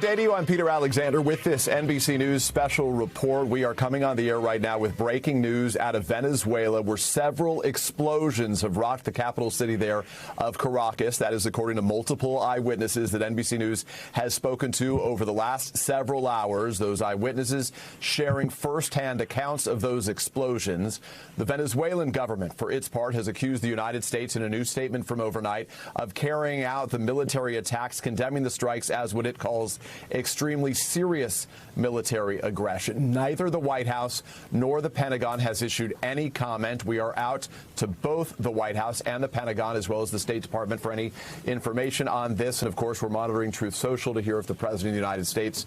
Day to you, I'm Peter Alexander with this NBC News special report. We are coming on the air right now with breaking news out of Venezuela, where several explosions have rocked the capital city there of Caracas. That is according to multiple eyewitnesses that NBC News has spoken to over the last several hours. Those eyewitnesses sharing firsthand accounts of those explosions. The Venezuelan government, for its part, has accused the United States in a new statement from overnight of carrying out the military attacks, condemning the strikes as what it calls extremely serious military aggression. Neither the White House nor the Pentagon has issued any comment. We are out to both the White House and the Pentagon, as well as the State Department, for any information on this. And of course, we're monitoring Truth Social to hear if the President of the United States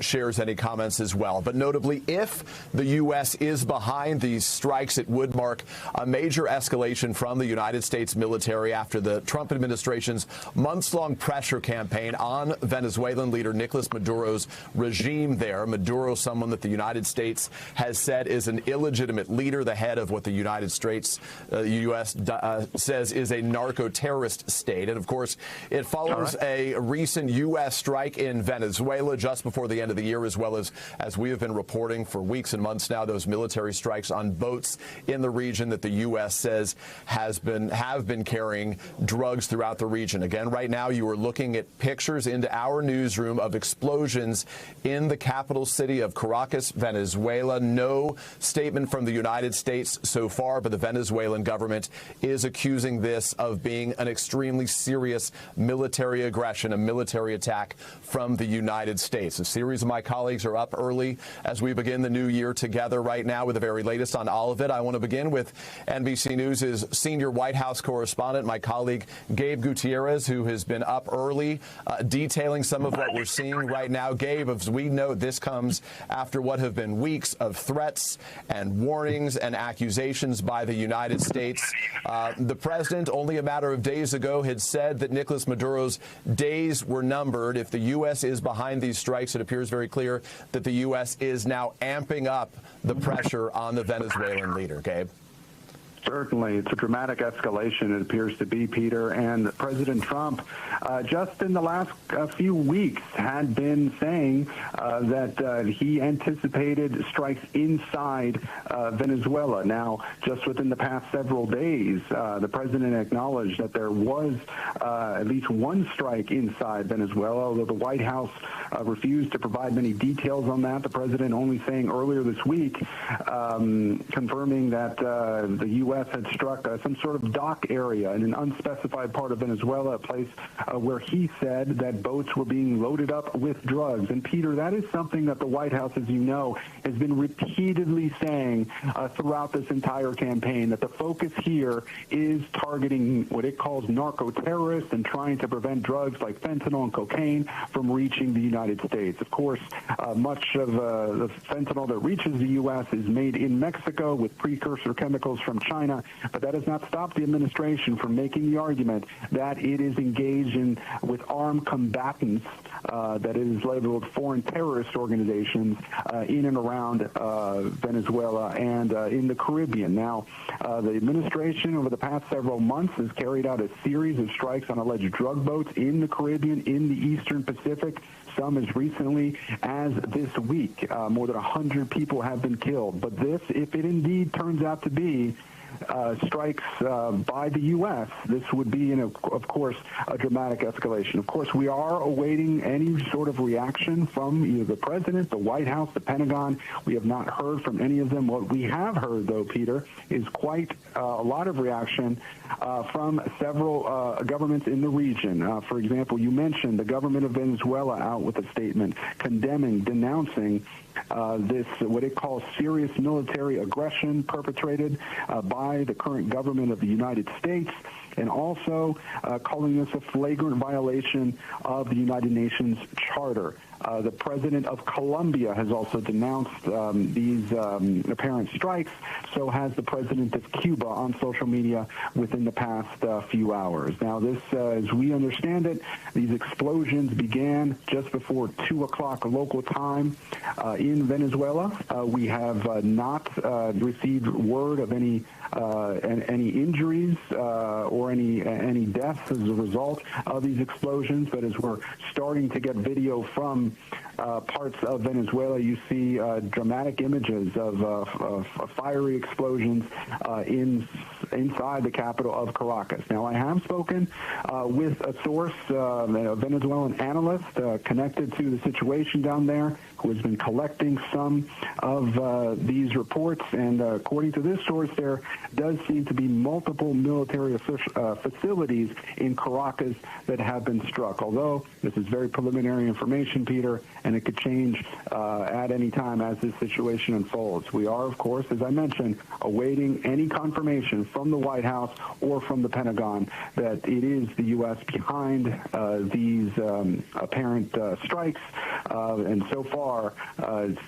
shares any comments as well. But notably, if the U.S. is behind these strikes, it would mark a major escalation from the United States military after the Trump administration's months-long pressure campaign on Venezuelan leader Nicolas Maduro's regime there. Maduro, someone that the United States has said is an illegitimate leader, the head of what the United States, U.S. Says is a narco-terrorist state. And of course, it follows a recent U.S. strike in Venezuela just before the end of the year, as well as we have been reporting for weeks and months now, those military strikes on boats in the region that the U.S. says have been carrying drugs throughout the region. Again, right now, you are looking at pictures into our newsroom of explosions in the capital city of Caracas, Venezuela. No statement from the United States so far, but the Venezuelan government is accusing this of being an extremely serious military aggression, a military attack from the United States. A series of my colleagues are up early as we begin the new year together right now with the very latest on all of it. I want to begin with NBC News' senior White House correspondent, my colleague Gabe Gutierrez, who has been up early detailing some of what we're seeing right now. Gabe, as we know, this comes after what have been weeks of threats and warnings and accusations by the United States. The president, only a matter of days ago, had said that Nicolas Maduro's days were numbered. If the U.S. is behind these strikes, it appears very clear that the U.S. is now amping up the pressure on the Venezuelan leader. Gabe? Certainly. It's a dramatic escalation, it appears to be, Peter. And President Trump, just in the last few weeks, had been saying that he anticipated strikes inside Venezuela. Now, just within the past several days, the president acknowledged that there was at least one strike inside Venezuela, although the White House refused to provide many details on that. The president only saying earlier this week, confirming that the U.S. had struck some sort of dock area in an unspecified part of Venezuela, a place where he said that boats were being loaded up with drugs. And, Peter, that is something that the White House, as you know, has been repeatedly saying throughout this entire campaign, that the focus here is targeting what it calls narco-terrorists and trying to prevent drugs like fentanyl and cocaine from reaching the United States. Of course, much of the fentanyl that reaches the U.S. is made in Mexico with precursor chemicals from China, but that has not stopped the administration from making the argument that it is engaged with armed combatants, that is labeled foreign terrorist organizations in and around Venezuela and in the Caribbean. Now, the administration over the past several months has carried out a series of strikes on alleged drug boats in the Caribbean, in the Eastern Pacific, some as recently as this week. More than 100 people have been killed. But this, if it indeed turns out to be strikes by the U.S., this would be, of course, a dramatic escalation. Of course, we are awaiting any sort of reaction from either the President, the White House, the Pentagon. We have not heard from any of them. What we have heard, though, Peter, is quite a lot of reaction from several governments in the region. For example, you mentioned the government of Venezuela out with a statement condemning, denouncing this, what it calls serious military aggression perpetrated by the current government of the United States, and also calling this a flagrant violation of the United Nations Charter. The president of Colombia has also denounced these apparent strikes. So has the president of Cuba on social media within the past few hours. Now, this, as we understand it, these explosions began just before 2 o'clock local time in Venezuela. We have not received word of any injuries or or any deaths as a result of these explosions. But as we're starting to get video from parts of Venezuela, you see dramatic images of fiery explosions inside the capital of Caracas. Now, I have spoken with a source, a Venezuelan analyst connected to the situation down there, who has been collecting some of these reports. And according to this source, there does seem to be multiple military facilities in Caracas that have been struck. Although this is very preliminary information, Peter, and it could change at any time as this situation unfolds. We are, of course, as I mentioned, awaiting any confirmation from the White House or from the Pentagon that it is the U.S. behind these apparent strikes. And so far,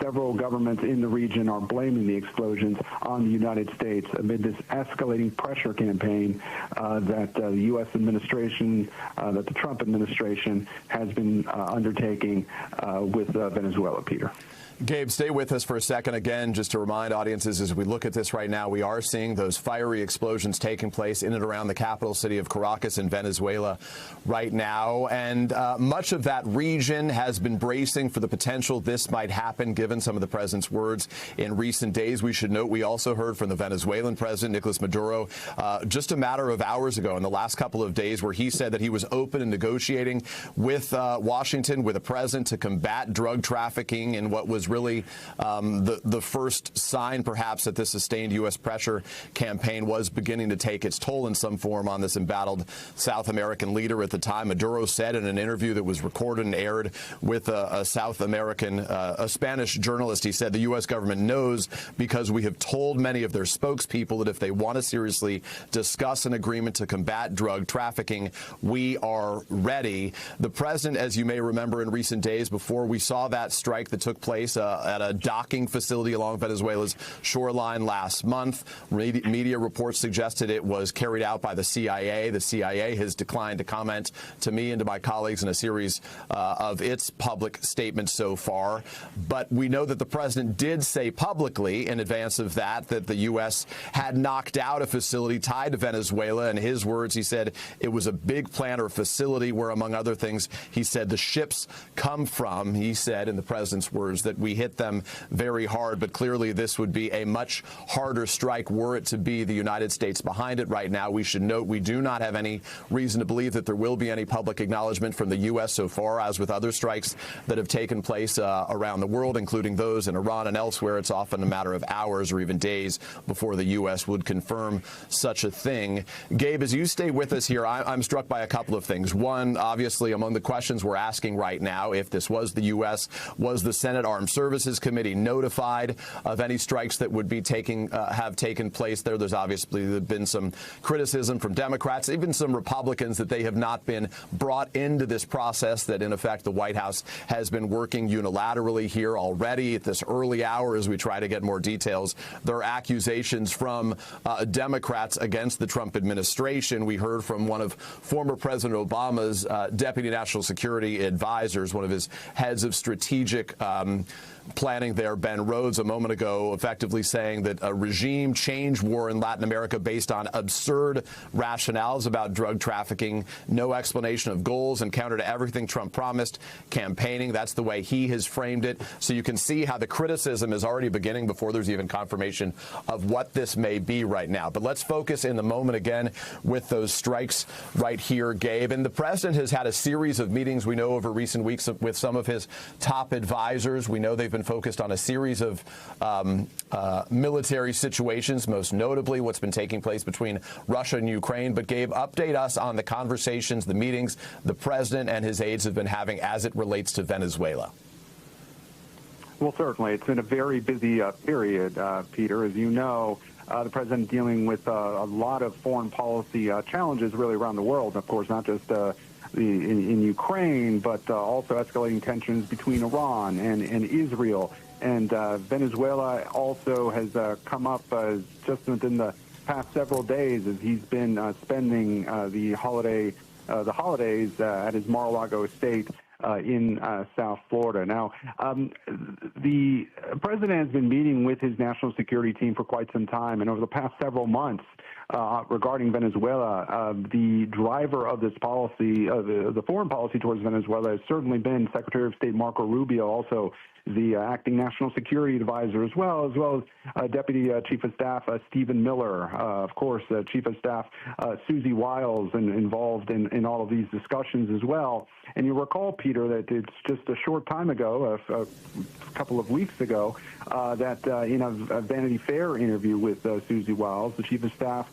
several governments in the region are blaming the explosions on the United States amid this escalating pressure campaign that the U.S. administration, that the Trump administration has been undertaking with Venezuela, Peter. Gabe, stay with us for a second. Again, just to remind audiences, as we look at this right now, we are seeing those fiery explosions taking place in and around the capital city of Caracas in Venezuela right now. And much of that region has been bracing for the potential this might happen, given some of the president's words in recent days. We should note we also heard from the Venezuelan president, Nicolas Maduro, just a matter of hours ago in the last couple of days, where he said that he was open and negotiating with Washington, with the president, to combat drug trafficking in what was really the first sign, perhaps, that this sustained U.S. pressure campaign was beginning to take its toll in some form on this embattled South American leader at the time. Maduro said in an interview that was recorded and aired with a South American, a Spanish journalist, he said the U.S. government knows because we have told many of their spokespeople that if they want to seriously discuss an agreement to combat drug trafficking, we are ready. The president, as you may remember in recent days, before we saw that strike that took place at a docking facility along Venezuela's shoreline last month, media reports suggested it was carried out by the CIA. The CIA has declined to comment to me and to my colleagues in a series of its public statements so far. But we know that the president did say publicly in advance of that the U.S. had knocked out a facility tied to Venezuela. In his words, he said it was a big plant or facility where, among other things, he said the ships come from. He said, in the president's words, that we hit them very hard, but clearly this would be a much harder strike were it to be the United States behind it right now. We should note we do not have any reason to believe that there will be any public acknowledgement from the U.S. so far. As with other strikes that have taken place around the world, including those in Iran and elsewhere, it's often a matter of hours or even days before the U.S. would confirm such a thing. Gabe, as you stay with us here, I'm struck by a couple of things. One, obviously, among the questions we're asking right now, if this was the U.S., was the Senate Armed Services Committee notified of any strikes that would be have taken place there? There's obviously been some criticism from Democrats, even some Republicans, that they have not been brought into this process, that in effect the White House has been working unilaterally here already at this early hour as we try to get more details. There are accusations from Democrats against the Trump administration. We heard from one of former President Obama's deputy national security advisors, one of his heads of strategic planning there, Ben Rhodes, a moment ago, effectively saying that a regime change war in Latin America based on absurd rationales about drug trafficking, no explanation of goals, and counter to everything Trump promised, campaigning. That's the way he has framed it. So you can see how the criticism is already beginning before there's even confirmation of what this may be right now. But let's focus in the moment again with those strikes right here, Gabe. And the president has had a series of meetings, we know, over recent weeks with some of his top advisors. We know they've been focused on a series of military situations, most notably what's been taking place between Russia and Ukraine. But Gabe, update us on the conversations, the meetings the president and his aides have been having as it relates to Venezuela. Well, certainly. It's been a very busy period, Peter. As you know, the president dealing with a lot of foreign policy challenges really around the world. Of course, not just in Ukraine, but also escalating tensions between Iran and Israel. And Venezuela also has come up just within the past several days as he's been spending the holidays at his Mar-a-Lago estate in South Florida. Now, the president has been meeting with his national security team for quite some time, and over the past several months, regarding Venezuela, the driver of this policy, the foreign policy towards Venezuela, has certainly been Secretary of State Marco Rubio, also the acting national security advisor, as well as Deputy Chief of Staff Stephen Miller, of course, Chief of Staff Susie Wiles, involved in all of these discussions as well. And you recall, Peter, that it's just a short time ago, a couple of weeks ago, that in a Vanity Fair interview with Susie Wiles, the Chief of Staff,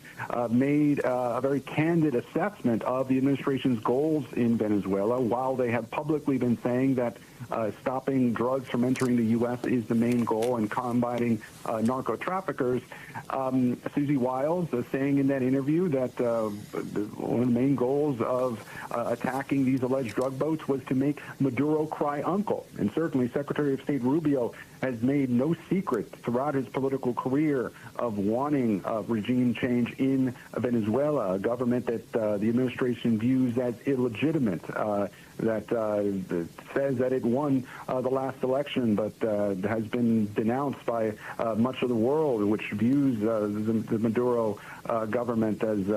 made a very candid assessment of the administration's goals in Venezuela. While they have publicly been saying that stopping drugs from entering the U.S. is the main goal and combating narco traffickers, Susie Wiles saying in that interview that one of the main goals of attacking these alleged drug boats was to make Maduro cry uncle. And certainly Secretary of State Rubio has made no secret throughout his political career of wanting regime change in Venezuela, a government that the administration views as illegitimate, that says that it won the last election, but has been denounced by much of the world, which views the Maduro government as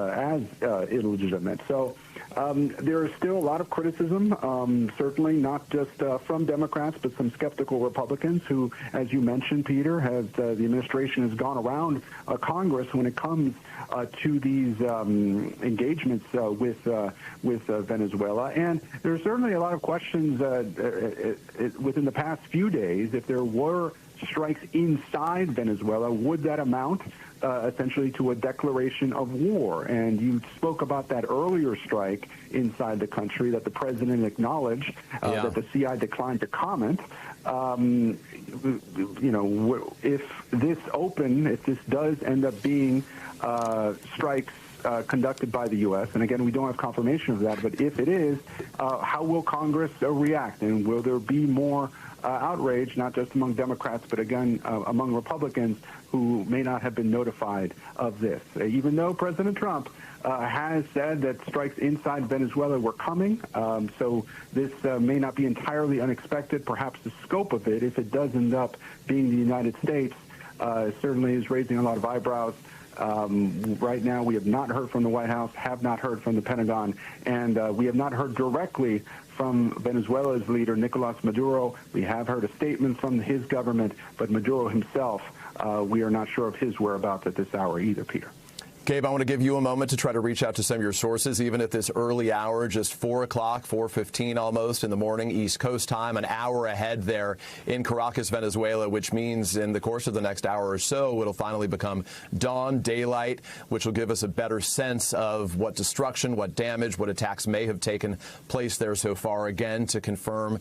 illegitimate. So there is still a lot of criticism, certainly not just from Democrats, but some skeptical Republicans who, as you mentioned, Peter, the administration has gone around Congress when it comes to these engagements with Venezuela. And there's certainly a lot of questions within the past few days. If there were strikes inside Venezuela, would that amount essentially to a declaration of war? And you spoke about that earlier strike inside the country that the president acknowledged, that the CI declined to comment. If this does end up being strikes conducted by the U.S., and again, we don't have confirmation of that, but if it is, how will Congress react? And will there be more outrage, not just among Democrats, but again, among Republicans who may not have been notified of this? Even though President Trump has said that strikes inside Venezuela were coming, so this may not be entirely unexpected. Perhaps the scope of it, if it does end up being the United States, certainly is raising a lot of eyebrows. Right now, we have not heard from the White House, have not heard from the Pentagon, and we have not heard directly from Venezuela's leader, Nicolas Maduro. We have heard a statement from his government, but Maduro himself, we are not sure of his whereabouts at this hour either, Peter. Gabe, I want to give you a moment to try to reach out to some of your sources, even at this early hour, just 4 o'clock, 4:15 almost in the morning, East Coast time, an hour ahead there in Caracas, Venezuela, which means in the course of the next hour or so, it'll finally become dawn, daylight, which will give us a better sense of what destruction, what damage, what attacks may have taken place there so far. Again, to confirm,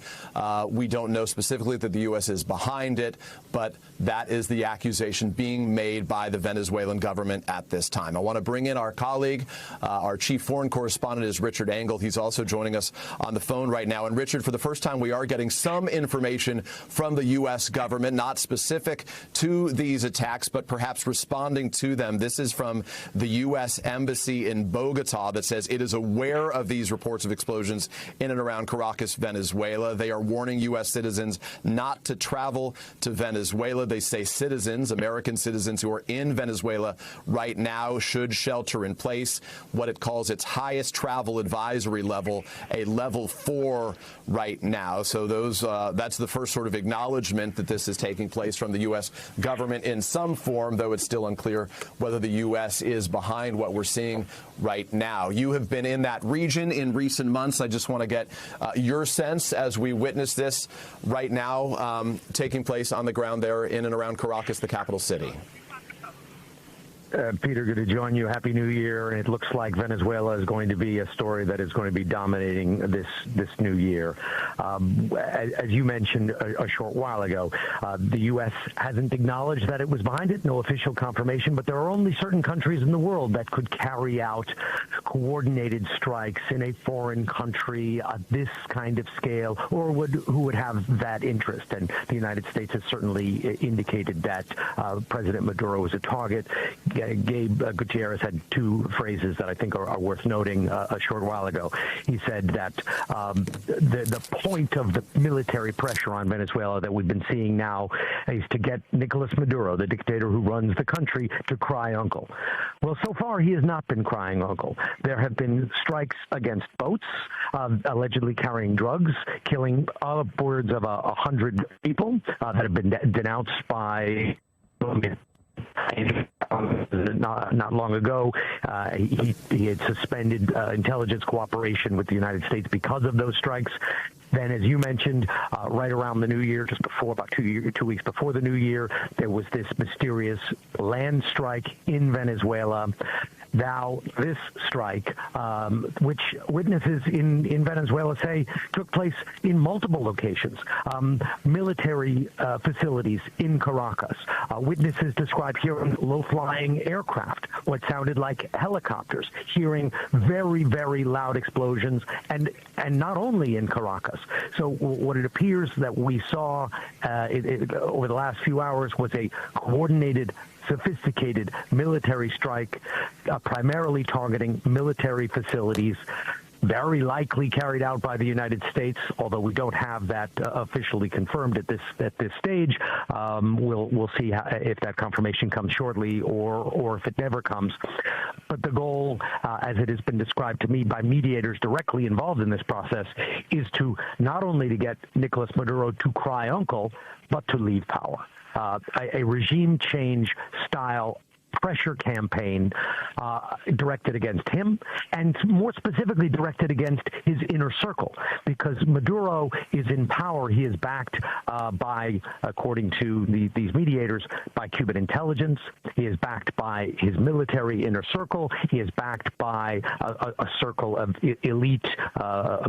we don't know specifically that the U.S. is behind it, but that is the accusation being made by the Venezuelan government at this time. I want to bring in our colleague, our chief foreign correspondent is Richard Engel. He's also joining us on the phone right now. And Richard, for the first time, we are getting some information from the U.S. government, not specific to these attacks, but perhaps responding to them. This is from the U.S. Embassy in Bogota that says it is aware of these reports of explosions in and around Caracas, Venezuela. They are warning U.S. citizens not to travel to Venezuela. They say citizens, American citizens who are in Venezuela right now, should shelter in place, what it calls its highest travel advisory level, a level 4 right now. So that's the first sort of acknowledgement that this is taking place from the U.S. government in some form, though it's still unclear whether the U.S. is behind what we're seeing right now. You have been in that region in recent months. I just want to get your sense as we witness this right now taking place on the ground there in and around Caracas, the capital city. Peter, good to join you. Happy New Year. And it looks like Venezuela is going to be a story that is going to be dominating this new year. As you mentioned a short while ago, the U.S. hasn't acknowledged that it was behind it, no official confirmation, but there are only certain countries in the world that could carry out coordinated strikes in a foreign country this kind of scale, or who would have that interest. And the United States has certainly indicated that President Maduro is a target. Gabe Gutierrez had two phrases that I think are worth noting a short while ago. He said that the point of the military pressure on Venezuela that we've been seeing now is to get Nicolas Maduro, the dictator who runs the country, to cry uncle. Well, so far he has not been crying uncle. There have been strikes against boats, allegedly carrying drugs, killing upwards of 100 people that have been denounced by not long ago. He had suspended intelligence cooperation with the United States because of those strikes. Then, as you mentioned, right around the new year, just before, about 2 weeks before the new year, there was this mysterious land strike in Venezuela. Now, this strike, which witnesses in Venezuela say took place in multiple locations, military facilities in Caracas. Witnesses described hearing low-flying aircraft, what sounded like helicopters, hearing very, very loud explosions, and not only in Caracas. So what it appears that we saw over the last few hours was a coordinated, sophisticated military strike, primarily targeting military facilities, very likely carried out by the United States, although we don't have that officially confirmed at this stage. We'll see if that confirmation comes shortly or if it never comes. But the goal, as it has been described to me by mediators directly involved in this process, is to not only to get Nicolas Maduro to cry uncle, but to leave power. A regime change style pressure campaign directed against him, and more specifically directed against his inner circle, because Maduro is in power. He is backed by, according to these mediators, by Cuban intelligence. He is backed by his military inner circle. He is backed by a circle of elite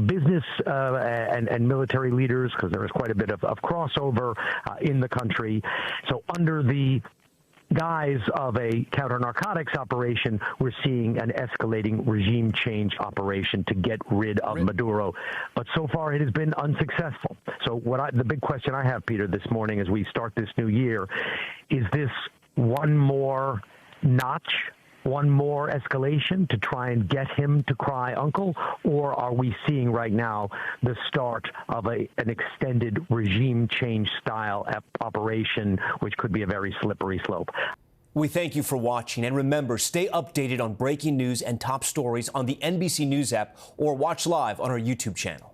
business and military leaders, because there is quite a bit of crossover in the country. So under the guise of a counter-narcotics operation, we're seeing an escalating regime change operation to get rid of Maduro. But so far it has been unsuccessful. So the big question I have, Peter, this morning as we start this new year, is this one more notch, one more escalation to try and get him to cry uncle, or are we seeing right now the start of an extended regime change style operation, which could be a very slippery slope? We thank you for watching, and remember, stay updated on breaking news and top stories on the NBC News app or watch live on our YouTube channel.